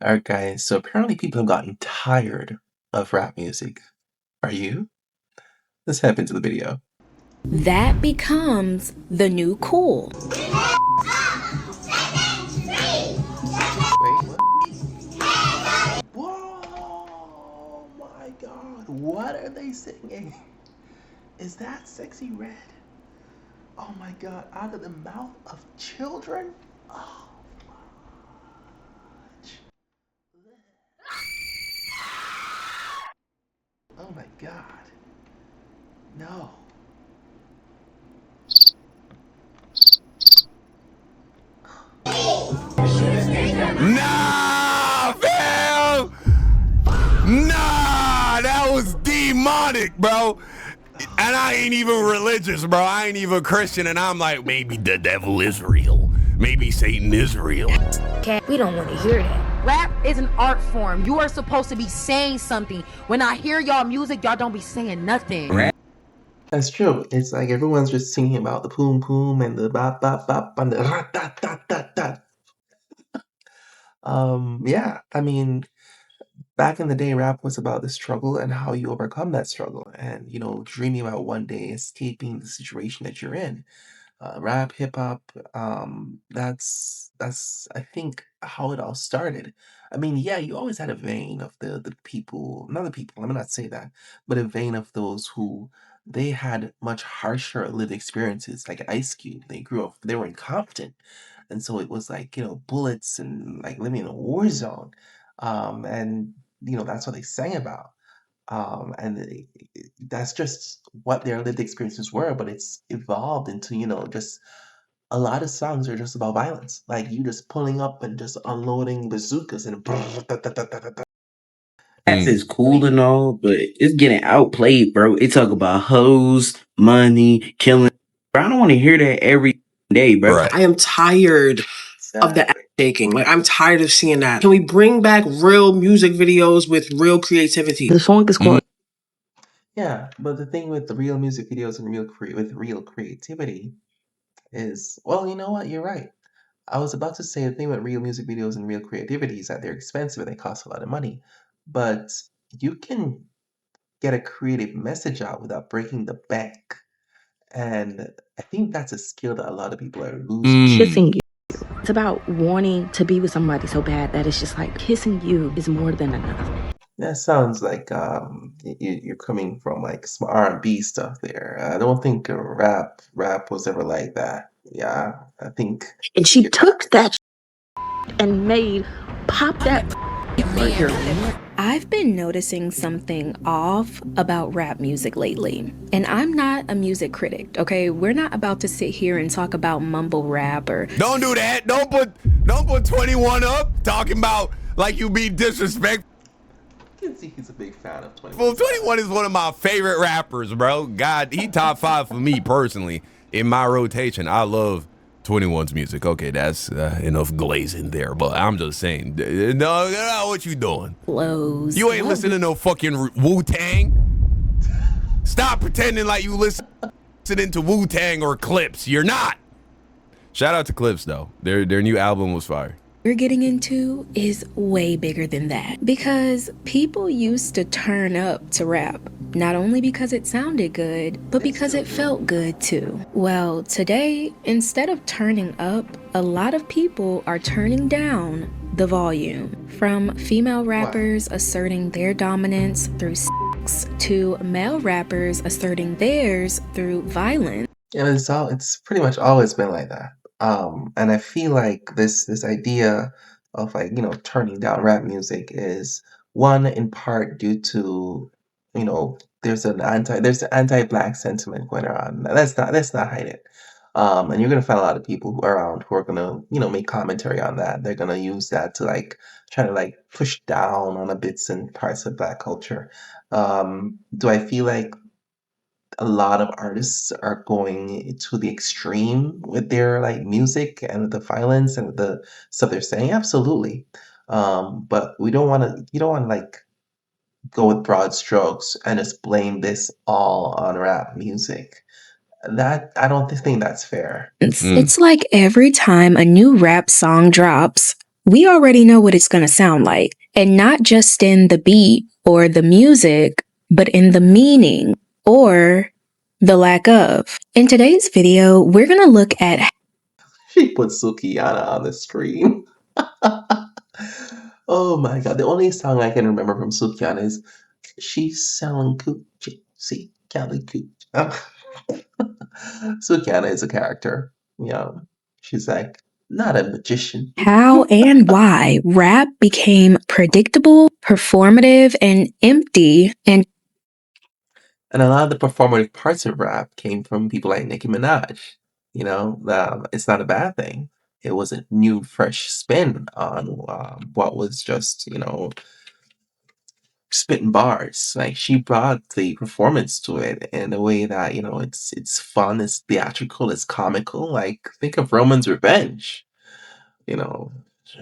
All right, guys. So apparently people have gotten tired of rap music. Are you? Let's head into the video. That becomes the new cool. Wait, what? Whoa, my God. What are they singing? Is that Sexy Red? Oh my God, out of the mouth of children? Oh, oh my God. No. Nah, fam! Nah, that was demonic, bro. And I ain't even religious, bro. I ain't even Christian. And I'm like, maybe the devil is real. Maybe Satan is real. Okay, we don't want to hear that. Rap is an art form. You are supposed to be saying something. When I hear y'all music, y'all don't be saying nothing. That's true. It's like everyone's just singing about the poom poom and the bop bop bop and the rat tat tat tat tat. Yeah, I mean, back in the day, rap was about the struggle and how you overcome that struggle and, dreaming about one day escaping the situation that you're in. Rap, hip hop, that's I think how it all started. I mean, yeah, you always had a vein of the people, not the people, let me not say that, but a vein of those who they had much harsher lived experiences, like Ice Cube. They grew up, they were incompetent. And so it was like, bullets and like living in a war zone. And that's what they sang about. And that's just what their lived experiences were, but it's evolved into, just a lot of songs are just about violence. Like you just pulling up and just unloading bazookas and That's is cool and all, but it's getting outplayed, bro. It talk about hoes, money, killing. Bro, I don't want to hear that every day, bro. Right. I am tired of the act taking. Like, I'm tired of seeing that. Can we bring back real music videos with real creativity? The song is called Yeah, but the thing with the real music videos and with real creativity is, well, you know what? You're right. I was about to say the thing with real music videos and real creativity is that they're expensive and they cost a lot of money. But you can get a creative message out without breaking the bank. And I think that's a skill that a lot of people are losing. Kissing you. It's about wanting to be with somebody so bad that it's just like kissing you is more than enough. That sounds like you're coming from like some R&B stuff there. I don't think rap was ever like that. Yeah, I think And she took that and made pop that right here. I've been noticing something off about rap music lately. And I'm not a music critic, okay? We're not about to sit here and talk about mumble rap or Don't do that. Don't put 21 up talking about like you be disrespectful. I can see he's a big fan of 21. Well, 21 is one of my favorite rappers, bro. God, he top 5 for me personally in my rotation. I love 21's music. Okay, that's enough glazing there, but I'm just saying, no, what you doing? flows. You ain't listening to no fucking Wu-Tang. Stop pretending like you listening to Wu-Tang or Clips. You're not. Shout out to Clips though. Their new album was fire. We're getting into is way bigger than that because people used to turn up to rap, not only because it sounded good, but because it felt good too. Well, today, instead of turning up, a lot of people are turning down the volume. From female rappers asserting their dominance through sex to male rappers asserting theirs through violence. Yeah, it's pretty much always been like that. And I feel like this idea of like, turning down rap music is one in part due to, there's an anti-black sentiment going around. Let's not hide it. And you're gonna find a lot of people around who are gonna, make commentary on that. They're gonna use that to like try to like push down on the bits and parts of black culture. Do I feel like a lot of artists are going to the extreme with their like music and with the violence and with the stuff they're saying? Absolutely. But you don't want to like go with broad strokes and just blame this all on rap music. That I don't think that's fair. It's like every time a new rap song drops, we already know what it's gonna sound like. And not just in the beat or the music, but in the meaning or the lack of. In today's video, we're gonna look at She put Sukihana on the screen. Oh my god. The only song I can remember from Sukihana is She's Selling Coochie. See, Cali Coochie. Sukihana is a character. You know, she's like not a magician. how and why rap became predictable, performative, and empty, and And a lot of the performative parts of rap came from people like Nicki Minaj. You know, it's not a bad thing. It was a new, fresh spin on what was just, you know, spitting bars. Like she brought the performance to it in a way that, you know, it's fun, it's theatrical, it's comical. Like think of Roman's Revenge, you know,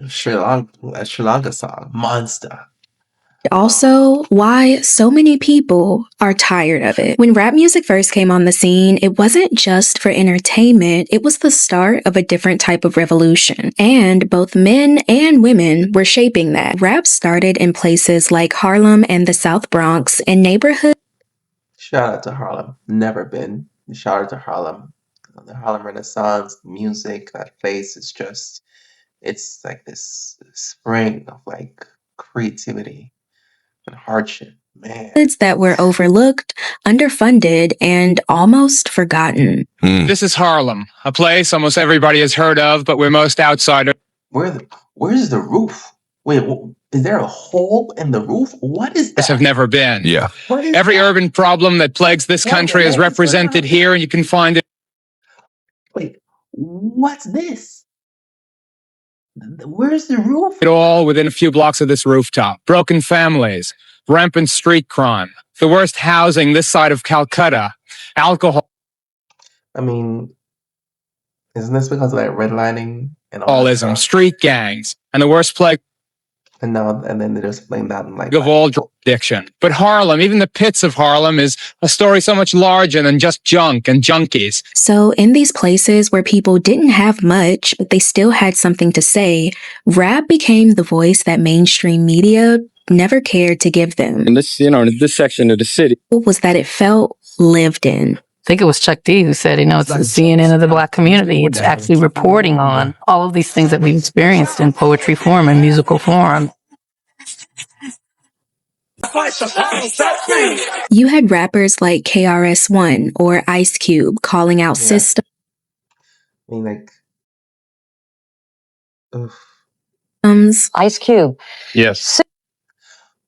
Sri Lanka song, Monster. also why so many people are tired of it. When rap music first came on the scene, it wasn't just for entertainment, it was the start of a different type of revolution. And both men and women were shaping that. Rap started in places like Harlem and the South Bronx, in neighborhoods Shout out to Harlem. Never been. Shout out to Harlem. The Harlem Renaissance, the music, that place is just, it's like this spring of like creativity and hardship. Man. that were overlooked, underfunded, and almost forgotten. This is Harlem, a place almost everybody has heard of, but we're most outsiders Where's the roof? Wait, is there a hole in the roof? What is that? have never been. Yeah. What is Every that? urban problem that plagues this country is represented here, and you can find it Wait, what's this? Where's the roof? all within a few blocks of this rooftop. Broken families, rampant street crime, the worst housing this side of Calcutta, alcoholism, I mean, isn't this because of like redlining and all that stuff? street gangs, and the worst plague And then they just blame that on like of all drug addiction. But Harlem, even the pits of Harlem, is a story so much larger than just junk and junkies. So, in these places where people didn't have much, but they still had something to say, rap became the voice that mainstream media never cared to give them. In this, this section of the city, What was that it felt lived in. I think it was Chuck D who said, it's the CNN of the Black community. It's actually reporting on all of these things that we've experienced in poetry form and musical form. You had rappers like KRS-One or Ice Cube calling out Yeah. systems I mean, like, oof. Ice Cube. yes,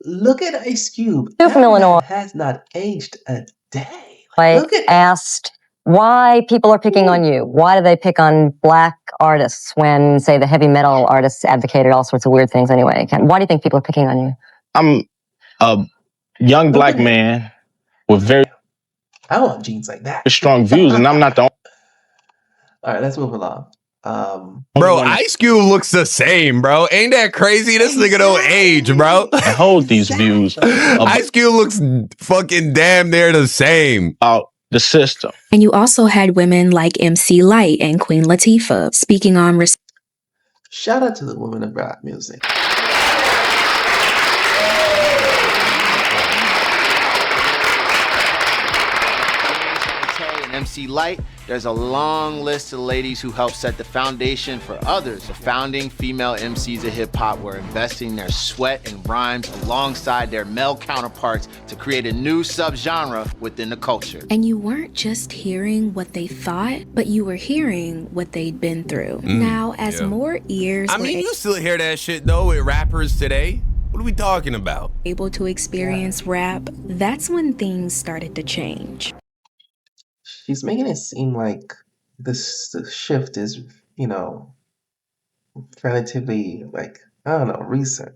Look at Ice Cube. Duke from That man Illinois. has not aged a day. I Look at asked why people are picking on you. Why do they pick on Black artists when, say, the heavy metal artists advocated all sorts of weird things anyway? Why do you think people are picking on you? I'm a young Black man with very I want jeans like that. strong views, and I'm not the All right, let's move along. Bro, Ice Cube looks the same, bro. Ain't that crazy? This nigga don't age, bro. I hold these views Ice Cube looks fucking damn near the same. about the system. And you also had women like MC Lyte and Queen Latifah speaking on Shout out to the women of rap music. And MC Lyte, there's a long list of ladies who helped set the foundation for others. The founding female MCs of hip hop were investing their sweat and rhymes alongside their male counterparts to create a new subgenre within the culture. And you weren't just hearing what they thought, but you were hearing what they'd been through. Now, as yeah. more ears I were mean, you still hear that shit though with rappers today. What are we talking about? able to experience rap, that's when things started to change. She's making it seem like the shift is, you know, relatively, like, I don't know, recent.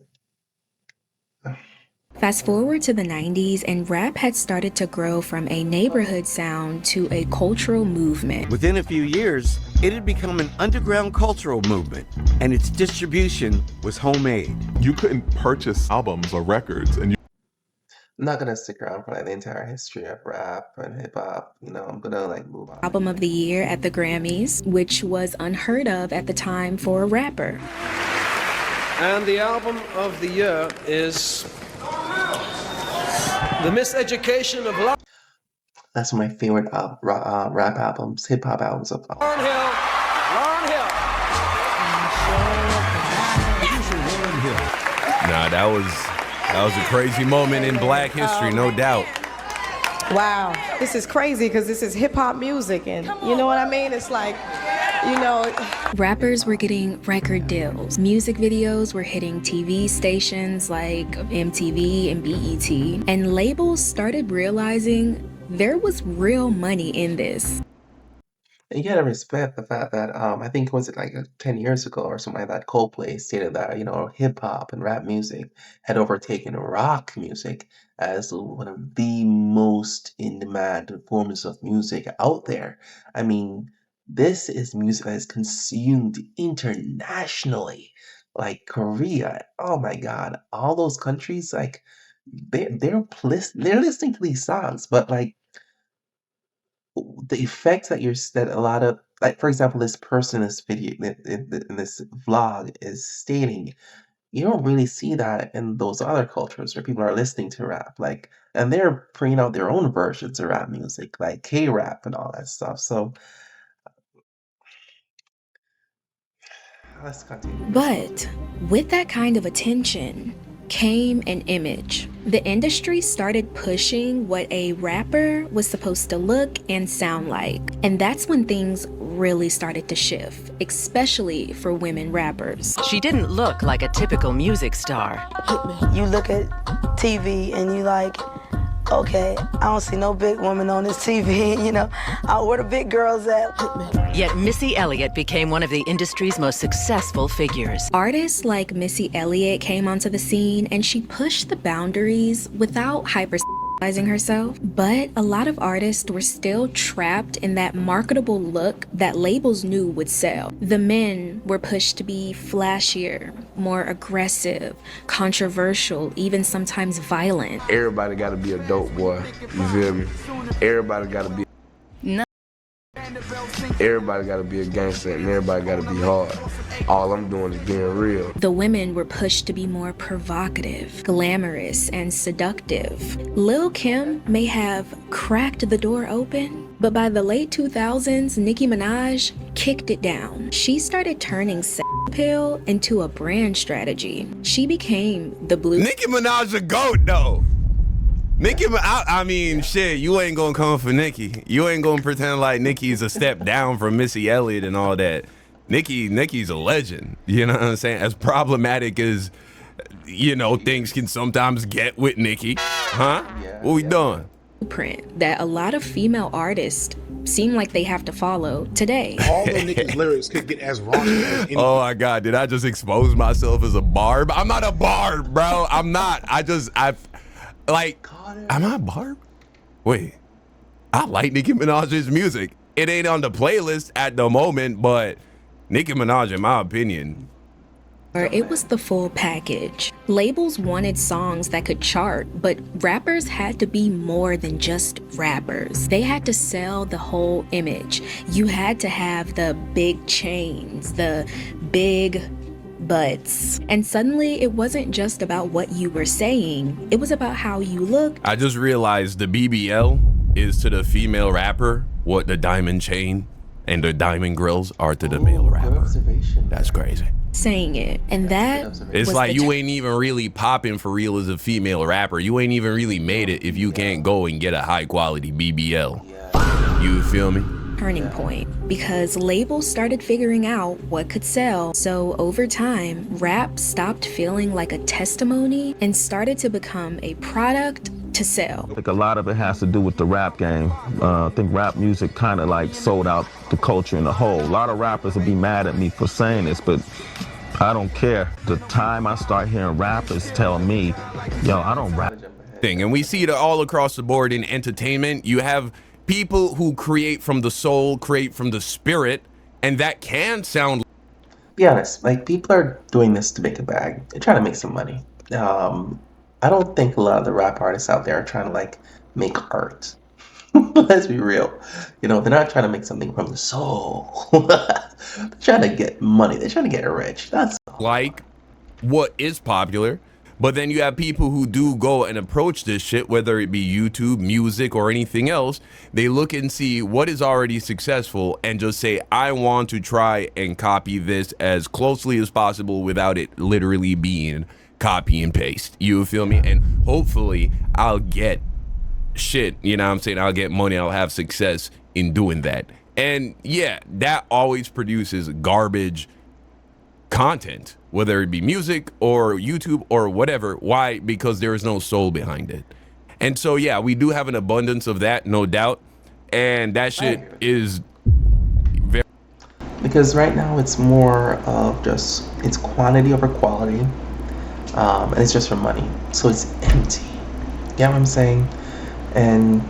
Fast forward to the 90s, and rap had started to grow from a neighborhood sound to a cultural movement. Within a few years, it had become an underground cultural movement, and its distribution was homemade. You couldn't purchase albums or records, and I'm not gonna stick around for like the entire history of rap and hip hop. You know, I'm gonna like move on. Album of the Year at the Grammys, which was unheard of at the time for a rapper. And the album of the year is The Miseducation of Lauryn That's my favorite rap albums, hip hop albums of all. Hill. Lauryn Hill. Nah, that was a crazy moment in Black history, no doubt. Wow, this is crazy because this is hip hop music, and you know what I mean? It's like, you know. Rappers were getting record deals. Music videos were hitting TV stations like MTV and BET. And labels started realizing there was real money in this. And you gotta respect the fact that I think was it like 10 years ago or something like that, Coldplay stated that, hip hop and rap music had overtaken rock music as one of the most in demand forms of music out there. I mean, this is music that is consumed internationally. Like Korea, oh my God, all those countries, like they're listening to these songs, but like the effects that a lot of, like, for example, this person in this video in this vlog is stating, you don't really see that in those other cultures where people are listening to rap, like, and they're bringing out their own versions of rap music, like K-rap and all that stuff. So let's continue. But with that kind of attention came an image. The industry started pushing what a rapper was supposed to look and sound like. And that's when things really started to shift, especially for women rappers. She didn't look like a typical music star. You look at TV and you like, okay, I don't see no big woman on this TV, where the big girls at? Yet Missy Elliott became one of the industry's most successful figures. Artists like Missy Elliott came onto the scene and she pushed the boundaries without hypersexualizing herself. But a lot of artists were still trapped in that marketable look that labels knew would sell. The men were pushed to be flashier, more aggressive, controversial, even sometimes violent. Everybody gotta be a dope boy, you feel me? Everybody gotta be Everybody gotta be a gangster and everybody gotta be hard. All I'm doing is being real. The women were pushed to be more provocative, glamorous, and seductive. Lil' Kim may have cracked the door open, but by the late 2000s, Nicki Minaj kicked it down. She started turning sex appeal into a brand strategy. She became the blue. Nicki Minaj a goat though. I mean, shit, you ain't gonna come for Nicki. You ain't gonna pretend like Nicki's a step down from Missy Elliott and all that. Nicki's a legend. You know what I'm saying? As problematic as, things can sometimes get with Nicki. Huh? What we doing? Blueprint that a lot of female artists seem like they have to follow today. Although Nicki's lyrics could get as raunchy as anything. Oh my God, did I just expose myself as a barb? I'm not a barb, bro. I'm not. Am I a barb? Wait, I like Nicki Minaj's music. It ain't on the playlist at the moment, but Nicki Minaj, in my opinion, It was the full package. Labels wanted songs that could chart, but rappers had to be more than just rappers. They had to sell the whole image. You had to have the big chains, the big butts. And suddenly it wasn't just about what you were saying, it was about how you looked. I just realized the BBL is to the female rapper what the diamond chain and the diamond grills are to the male rapper. That's crazy. Saying it. And that It's was like the you ain't even really popping for real as a female rapper. You ain't even really made it if you can't go and get a high quality BBL. You feel me? turning point because labels started figuring out what could sell. So over time, rap stopped feeling like a testimony and started to become a product to sell. I think a lot of it has to do with the rap game. I think rap music kind of like sold out the culture in a whole. A lot of rappers will be mad at me for saying this, but I don't care. The time I start hearing rappers tell me, yo, I don't rap. And we see it all across the board in entertainment. You have people who create from the soul, create from the spirit, and that can sound. Be honest, like people are doing this to make a bag. They're trying to make some money. I don't think a lot of the rap artists out there are trying to like make art. Let's be real. You know, they're not trying to make something from the soul. They're trying to get money. They're trying to get rich. That's like what is popular. But then you have people who do go and approach this shit, whether it be YouTube, music, or anything else. They look and see what is already successful and just say, I want to try and copy this as closely as possible without it literally being copy and paste. You feel me? And hopefully I'll get shit, you know what I'm saying? I'll get money, I'll have success in doing that. And yeah, that always produces garbage content, whether it be music or YouTube or whatever. Why? Because there is no soul behind it. And so yeah, we do have an abundance of that, no doubt, and that shit is very, because right now it's more of just it's quantity over quality, and it's just for money, so it's empty. You know what I'm saying? And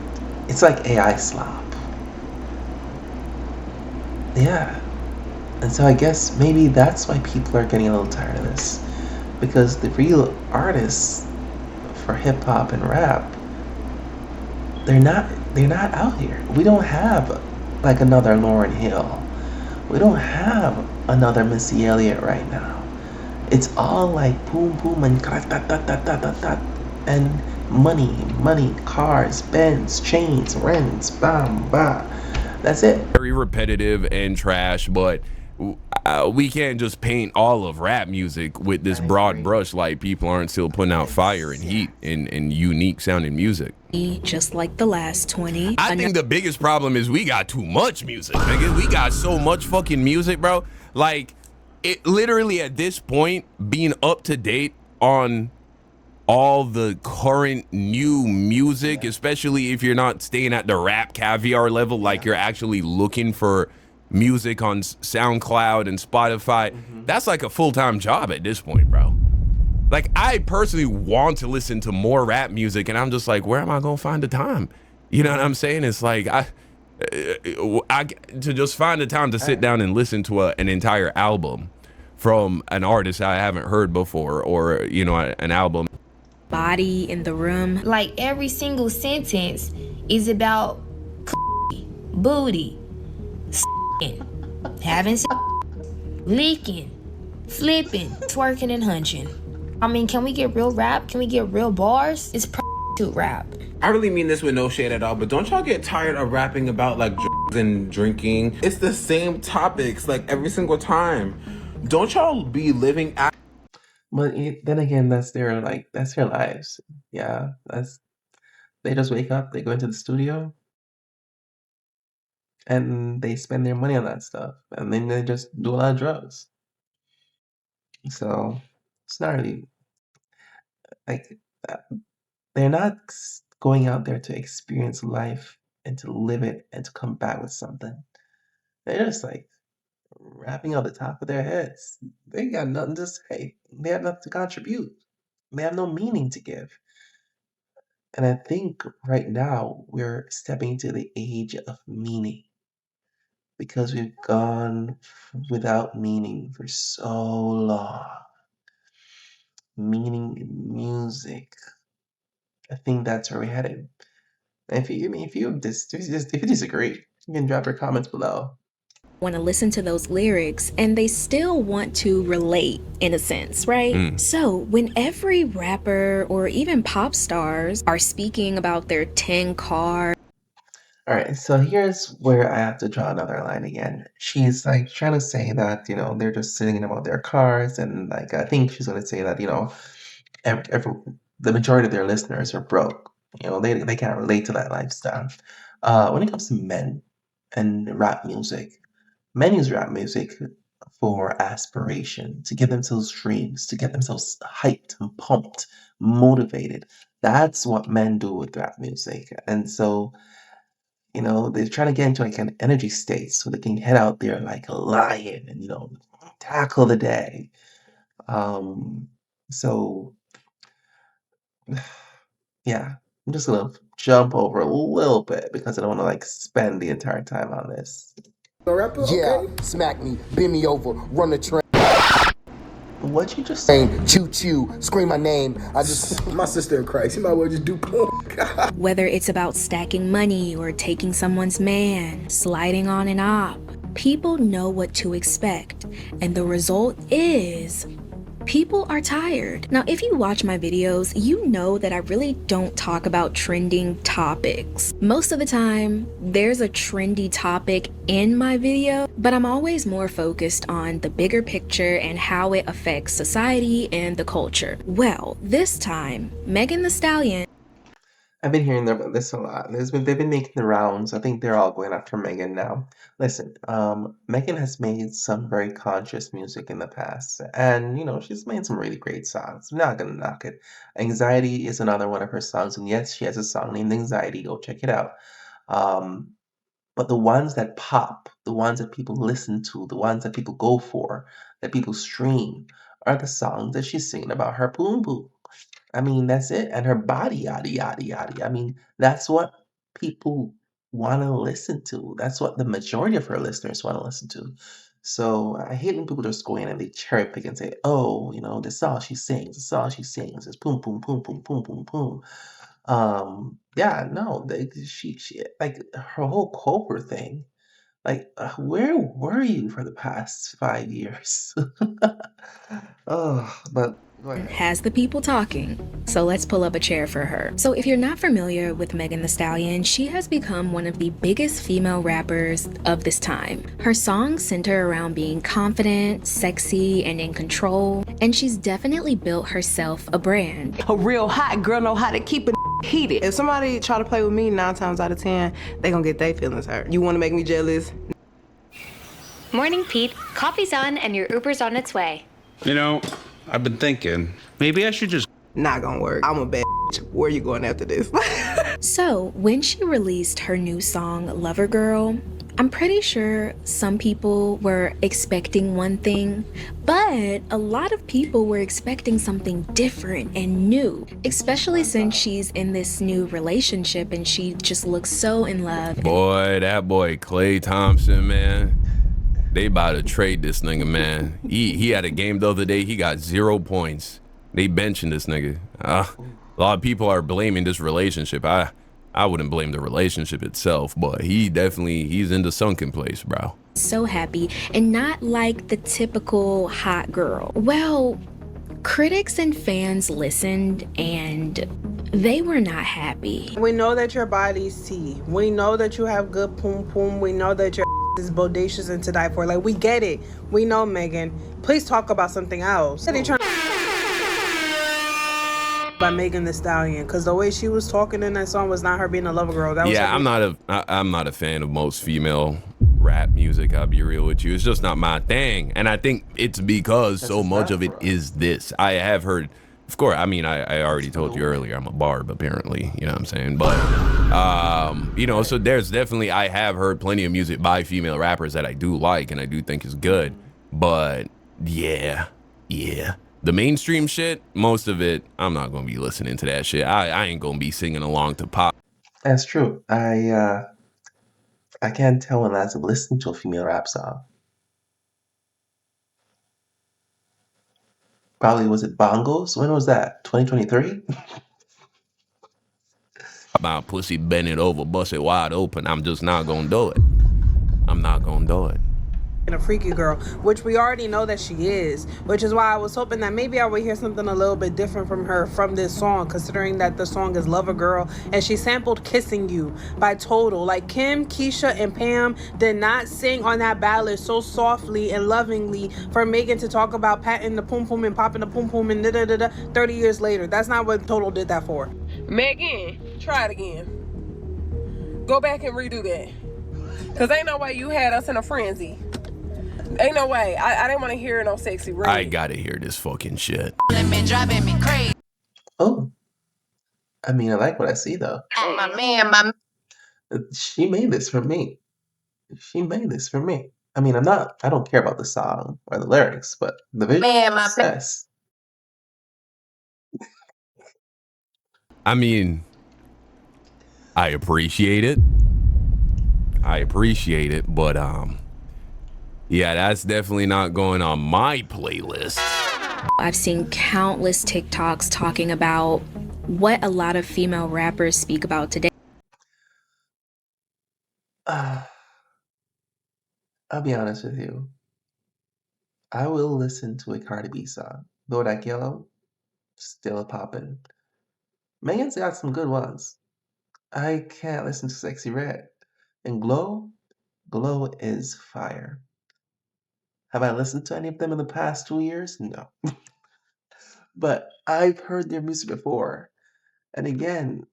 it's like AI slop. Yeah. And so I guess maybe that's why people are getting a little tired of this, because the real artists for hip hop and rap, they're not out here. We don't have like another Lauryn Hill. We don't have another Missy Elliott right now. It's all like boom boom and and money, cars, Benz, chains, rents, bam bam. That's it. very repetitive and trash, but we can't just paint all of rap music with this broad brush. Like, people aren't still putting out fire and heat and unique sounding music. Just like the last 20. I think the biggest problem is we got too much music, nigga. We got so much fucking music, bro. Like, it literally at this point, being up to date on all the current new music, especially if you're not staying at the rap caviar level, like you're actually looking for music on SoundCloud and Spotify, that's like a full-time job at this point, bro. Like, I personally want to listen to more rap music, and I'm just like, where am I gonna find the time? You know what I'm saying? It's like I to just find the time to sit down and listen to an entire album from an artist I haven't heard before, or you know, an album. Body in the room. Like, every single sentence is about booty, having leaking, flipping, twerking, and hunching. I mean, can we get real rap? Can we get real bars? It's rap. I really mean this with no shade at all, but don't y'all get tired of rapping about like drugs and drinking? It's the same topics like every single time. Don't y'all be living at. But then again, that's their lives. Yeah, they just wake up, they go into the studio, and they spend their money on that stuff, and then they just do a lot of drugs. So it's not really like they're not going out there to experience life and to live it and to come back with something. They're just like rapping on the top of their heads. They got nothing to say. They have nothing to contribute. They have no meaning to give. And I think right now we're stepping into the age of meaning, because we've gone without meaning for so long. Meaning in music. I think that's where we're headed. And if you disagree, you can drop your comments below. Want to listen to those lyrics, and they still want to relate in a sense, right? So when every rapper or even pop stars are speaking about their 10 cars. All right, so here's where I have to draw another line again. She's like trying to say that, they're just singing about their cars, and like I think she's going to say that, the majority of their listeners are broke. They can't relate to that lifestyle. When it comes to men and rap music, men use rap music for aspiration, to give themselves dreams, to get themselves hyped and pumped, motivated. That's what men do with rap music. And so, they're trying to get into like an energy state so they can head out there like a lion and, tackle the day. So, yeah, I'm just gonna jump over a little bit because I don't want to like spend the entire time on this. Yeah, smack me, bend me over, run the train. What you just say? Choo choo, scream my name. My sister in Christ. You might well just do porn. Whether it's about stacking money or taking someone's man, sliding on and off, people know what to expect, and the result is People are tired. Now, if you watch my videos, you know that I really don't talk about trending topics. Most of the time, there's a trendy topic in my video, but I'm always more focused on the bigger picture and how it affects society and the culture. Well, this time, Megan Thee Stallion. I've been hearing about this a lot. They've been making the rounds. I think they're all going after Megan now. Listen, Megan has made some very conscious music in the past, and she's made some really great songs. I'm not gonna knock it. Anxiety is another one of her songs, and yes, she has a song named Anxiety. Go check it out. Um, but the ones that pop, the ones that people listen to, the ones that people go for, that people stream, are the songs that she's singing about her boom boom. I mean, that's it. And her body, yada, yada, yada. I mean, that's what people want to listen to. That's what the majority of her listeners want to listen to. So I hate when people just go in and they cherry pick and say, oh, this is all she sings. This is all she sings. It's boom, boom, boom, boom, boom, boom, boom. Yeah, no, she like her whole Cobra thing. Like, where were you for the past 5 years? Oh, but go ahead. Has the people talking. So let's pull up a chair for her. So if you're not familiar with Megan Thee Stallion, she has become one of the biggest female rappers of this time. Her songs center around being confident, sexy, and in control, and she's definitely built herself a brand. A real hot girl know how to keep it heated. If somebody try to play with me 9 times out of 10, they gonna get their feelings hurt. You wanna make me jealous? Morning, Pete. Coffee's on and your Uber's on its way. I've been thinking, maybe I should just... Not gonna work. I'm a bad bitch. Where you going after this? So when she released her new song, Lover Girl, I'm pretty sure some people were expecting one thing, but a lot of people were expecting something different and new, especially since she's in this new relationship and she just looks so in love. Boy, that boy Klay Thompson, man. They about to trade this nigga, man. He had a game the other day. He got 0 points. They benching this nigga. A lot of people are blaming this relationship. I wouldn't blame the relationship itself, but he's in the sunken place, bro. So happy, and not like the typical hot girl. Well, critics and fans listened, and they were not happy. We know that your body's tea. We know that you have good poom poom. We know that your is bodacious and to die for. Like, we get it. We know, Megan. Please talk about something else. They trying by Megan Thee Stallion, because the way she was talking in that song was not her being a lover girl. That was I'm not a fan of most female rap music. I'll be real with you. It's just not my thing, and I think it's because so much of it is this. I have heard. Of course, I mean, I already told you earlier, I'm a barb, apparently, you know what I'm saying? But, so there's definitely, I have heard plenty of music by female rappers that I do like and I do think is good. But, yeah. The mainstream shit, most of it, I'm not going to be listening to that shit. I ain't going to be singing along to pop. That's true. I can't tell when last I've listened to a female rap song. Probably, was it Bongos? When was that? 2023? About pussy bend it over, bust it wide open. I'm just not gonna do it. I'm not gonna do it. and a freaky girl, which we already know that she is, which is why I was hoping that maybe I would hear something a little bit different from her from this song, considering that the song is Lover Girl and she sampled Kissing You by Total. Like, Kim, Keisha, and Pam did not sing on that ballad so softly and lovingly for Megan to talk about patting the poom poom and popping the poom poom and 30 years later. That's not what Total did that for. Megan, try it again. Go back and redo that. Cause ain't no way you had us in a frenzy. Ain't no way. I didn't want to hear no sexy ring. I gotta hear this fucking shit. Driving me crazy. Oh, I mean, I like what I see though. My man, She made this for me. She made this for me. I mean, I don't care about the song or the lyrics, but the visual success. I mean, I appreciate it. But yeah, that's definitely not going on my playlist. I've seen countless TikToks talking about what a lot of female rappers speak about today. I'll be honest with you. I will listen to a Cardi B song. Bodak Yellow, still popping. Megan's got some good ones. I can't listen to Sexy Red. And Glow, Glow is fire. Have I listened to any of them in the past 2 years? No. But I've heard their music before. And again,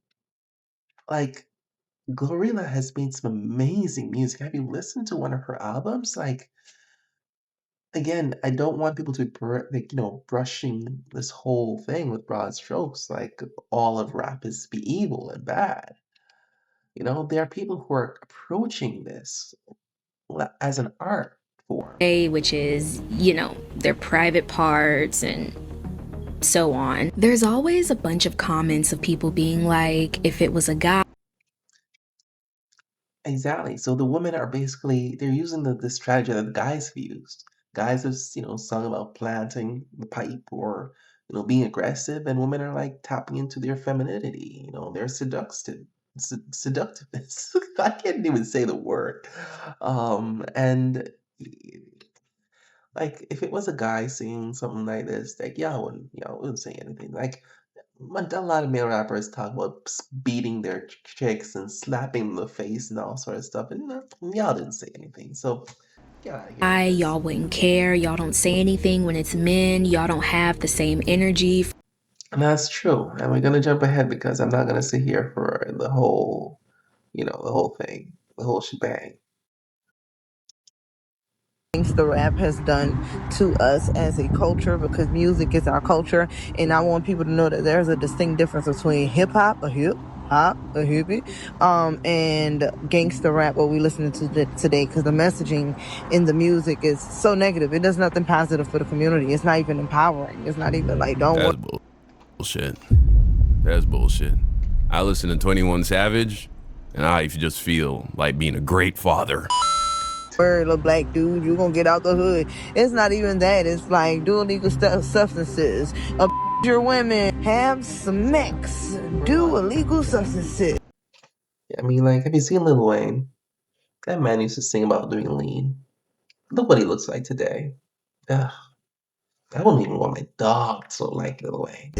like Glorilla has made some amazing music. Have you listened to one of her albums? Like, again, I don't want people to like, brushing this whole thing with broad strokes, like all of rap is be evil and bad. There are people who are approaching this as an art form. Which is, their private parts and so on. There's always a bunch of comments of people being like, if it was a guy. Exactly. So the women are basically they're using the strategy that the guys have used. Guys have, sung about planting the pipe or, being aggressive, and women are like tapping into their femininity. They're seductiveness. I can't even say the word. And like if it was a guy singing something like this, like y'all wouldn't say anything. Like a lot of male rappers talk about beating their chicks and slapping them in the face and all sort of stuff, and y'all didn't say anything. So get out of here. Y'all wouldn't care. Y'all don't say anything when it's men. Y'all don't have the same energy. And that's true. And we're gonna jump ahead because I'm not gonna sit here for the whole, the whole thing, the whole shebang. The rap has done to us as a culture, because music is our culture, and I want people to know that there's a distinct difference between hip-hop, a hippie, and gangster rap, what we listen to today, because the messaging in the music is so negative. It does nothing positive for the community. It's not even empowering. It's not even like, That's bullshit. That's bullshit. I listen to 21 Savage, and I just feel like being a great father. Word, little black dude, you gonna get out the hood. It's not even that. It's like do illegal substances, abuse your women, have some sex, do illegal substances. I mean, like, have you seen Lil Wayne? That man used to sing about doing lean. Look what he looks like today. Ugh. I wouldn't even want my dog to look like Lil Wayne.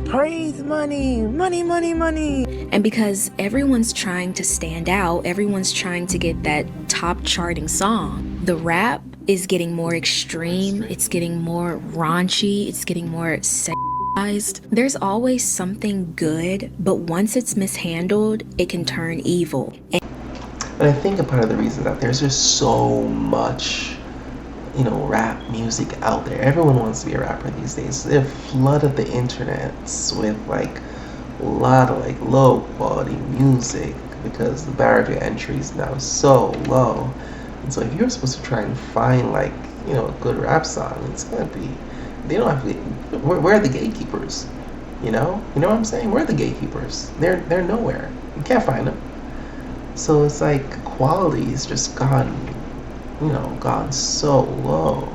Praise money, money, money, money. And because everyone's trying to stand out, everyone's trying to get that top charting song, the rap is getting more extreme, it's getting more raunchy, it's getting more sexualized. There's always something good, but once it's mishandled, it can turn evil. And I think a part of the reason that there's just so much rap music out there. Everyone wants to be a rapper these days. They've flooded the internet with like a lot of like low quality music because the barrier to entry is now so low. And so if you're supposed to try and find like a good rap song, it's gonna be they don't have to. Where are the gatekeepers? You know what I'm saying? Where are the gatekeepers? They're nowhere. You can't find them. So it's like quality is just gone so low.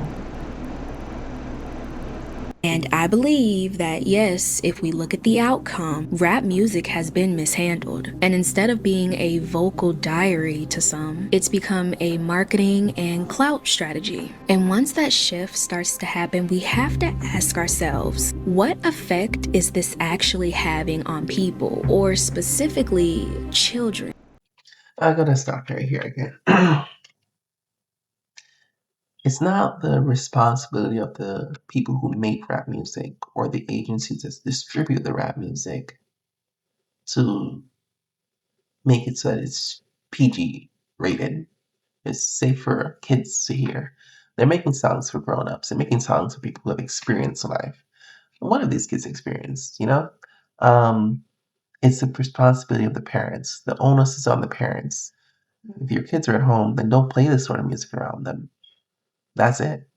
And I believe that, yes, if we look at the outcome, rap music has been mishandled. And instead of being a vocal diary to some, it's become a marketing and clout strategy. And once that shift starts to happen, we have to ask ourselves, what effect is this actually having on people, or specifically children? I gotta stop right here again. It's not the responsibility of the people who make rap music or the agencies that distribute the rap music to make it so that it's PG rated. It's safe for kids to hear. They're making songs for grown-ups. They're making songs for people who have experienced life. What have these kids experienced, It's the responsibility of the parents. The onus is on the parents. If your kids are at home, then don't play this sort of music around them. That's it.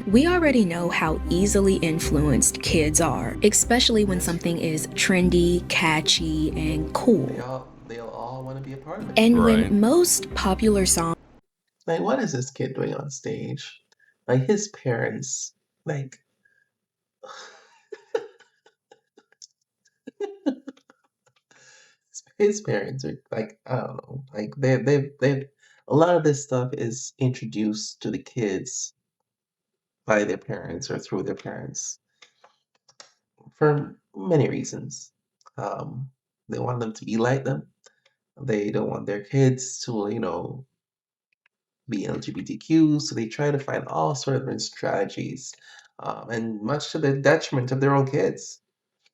We already know how easily influenced kids are, especially when something is trendy, catchy, and cool. They'll all want to be a part of it. And when most popular songs... Like, what is this kid doing on stage? Like, his parents, like... his parents are, like, I don't know. Like, they've... A lot of this stuff is introduced to the kids by their parents or through their parents for many reasons. Um, they want them to be like them. They don't want their kids to, be LGBTQ, so they try to find all sort of different strategies, and much to the detriment of their own kids.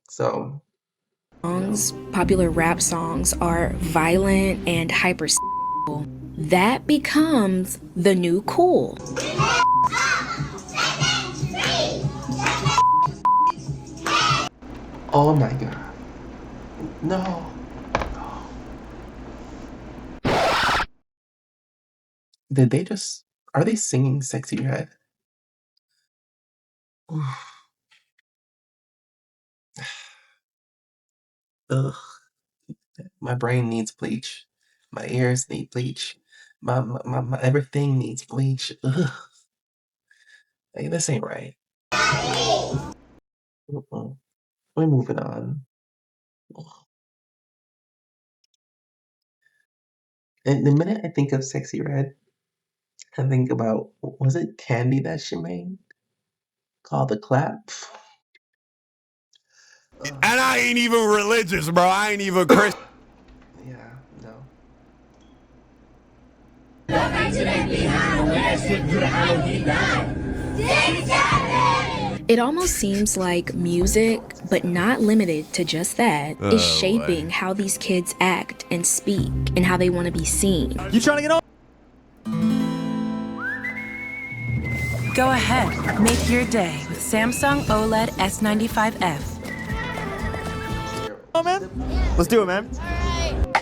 So, Popular rap songs are violent and hyper. That becomes the new cool. oh my God, no. Did they just? Are they singing "Sexy Red"? Ugh. My brain needs bleach. My ears need bleach. My everything needs bleach. Ugh. Hey, this ain't right. Mm-mm. We're moving on. And the minute I think of Sexy Red, I think about, was it Candy that she made? Called The Clap? And I ain't even religious, bro. I ain't even Christian. Yeah, no. It almost seems like music, but not limited to just that, is shaping how these kids act and speak and how they want to be seen. You trying to get on? Go ahead, make your day with Samsung OLED S95F. Oh, man. Let's do it, man.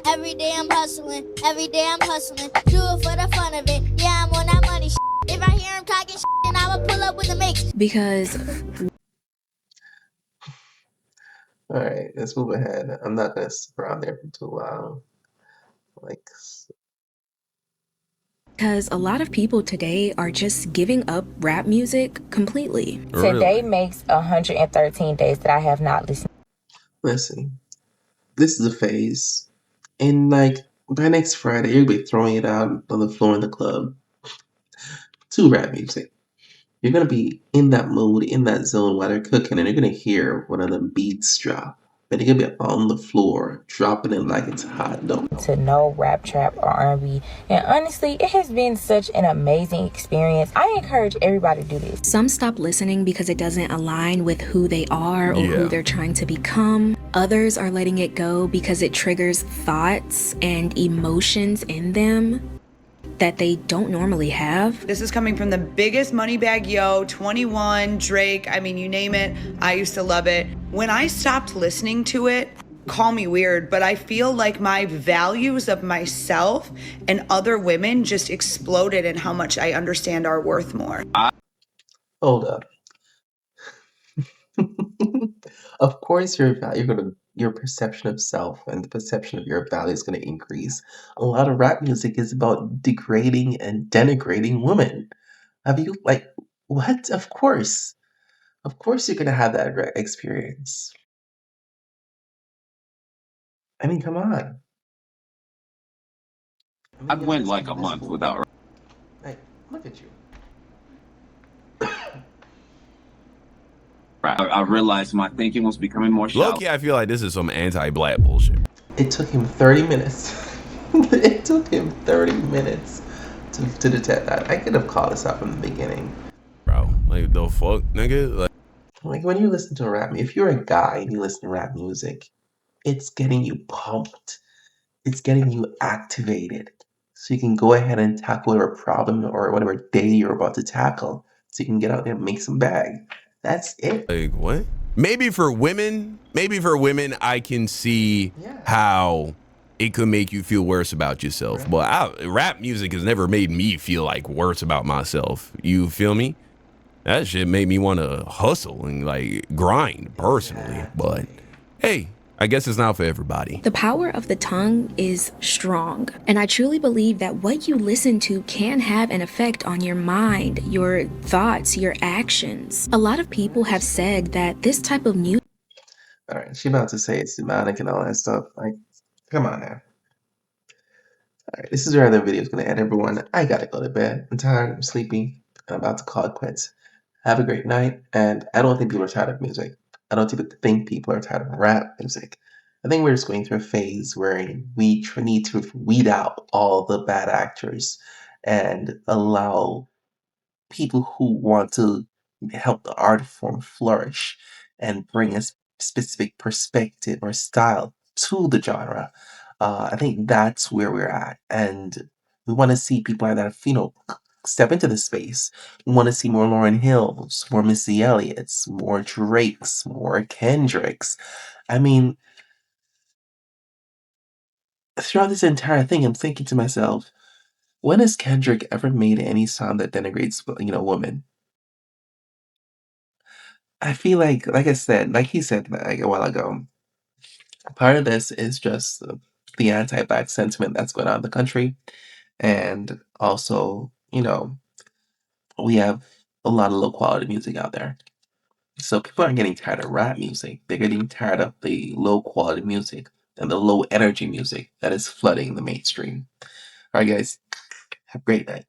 Every day I'm hustling, every day I'm hustling. Do it for the fun of it. Yeah, I'm on that money. If I hear him talking, then I will pull up with the mix. Because All right, let's move ahead. I'm not gonna stick around there for too long. a lot of people today are just giving up rap music completely. Today makes 113 days that I have not listened. Listen, this is a phase, and by next Friday, you'll be throwing it out on the floor in the club to rap music. You're gonna be in that mood, in that zone while they're cooking, and you're gonna hear one of them beats drop. And you're gonna be on the floor, dropping it like it's hot dough. To know rap, trap, or R&B, and honestly, it has been such an amazing experience. I encourage everybody to do this. Some stop listening because it doesn't align with who they are or who they're trying to become. Others are letting it go because it triggers thoughts and emotions in them that they don't normally have. This is coming from the biggest Moneybagg Yo, 21, Drake, I mean, you name it. I used to love it. When I stopped listening to it, call me weird, but I feel like my values of myself and other women just exploded in how much I understand our worth more. Hold up. Of course, your perception of self and the perception of your value is gonna increase. A lot of rap music is about degrading and denigrating women. Have you what? Of course you're gonna have that experience. I mean, come on. I went like a month without. Look at you. I realized my thinking was becoming more shallow. Low-key, I feel like this is some anti-black bullshit. It took him 30 minutes. It took him 30 minutes to detect that. I could have called this out from the beginning. Bro, like the fuck, nigga? Like when you listen to rap, if you're a guy and you listen to rap music, it's getting you pumped. It's getting you activated. So you can go ahead and tackle whatever problem or whatever day you're about to tackle. So you can get out there and make some bag. That's it. Like what? Maybe for women, I can see how it could make you feel worse about yourself. But rap music has never made me feel like worse about myself. You feel me? That shit made me want to hustle and like grind personally. But hey, I guess it's not for everybody. The power of the tongue is strong, and I truly believe that what you listen to can have an effect on your mind, your thoughts, your actions. A lot of people have said that this type of music. All right, she about to say it's demonic and all that stuff. Like, come on now. All right, this is where the video is going to end, everyone. I gotta go to bed. I'm tired. I'm sleepy. I'm about to call it quits. Have a great night. And I don't think people are tired of music. I don't even think people are tired of rap music. I think we're just going through a phase where we need to weed out all the bad actors and allow people who want to help the art form flourish and bring a specific perspective or style to the genre. I think that's where we're at, and we want to see people like that, step into the space. We want to see more Lauren Hills, more Missy Elliott's, more Drakes, more Kendricks. I mean, throughout this entire thing, I'm thinking to myself, when has Kendrick ever made any song that denigrates, women? I feel like I said, like he said like a while ago, part of this is just the anti-black sentiment that's going on in the country, and also, we have a lot of low quality music out there. So people aren't getting tired of rap music; they're getting tired of the low quality music and the low energy music that is flooding the mainstream. All right, guys, have a great night.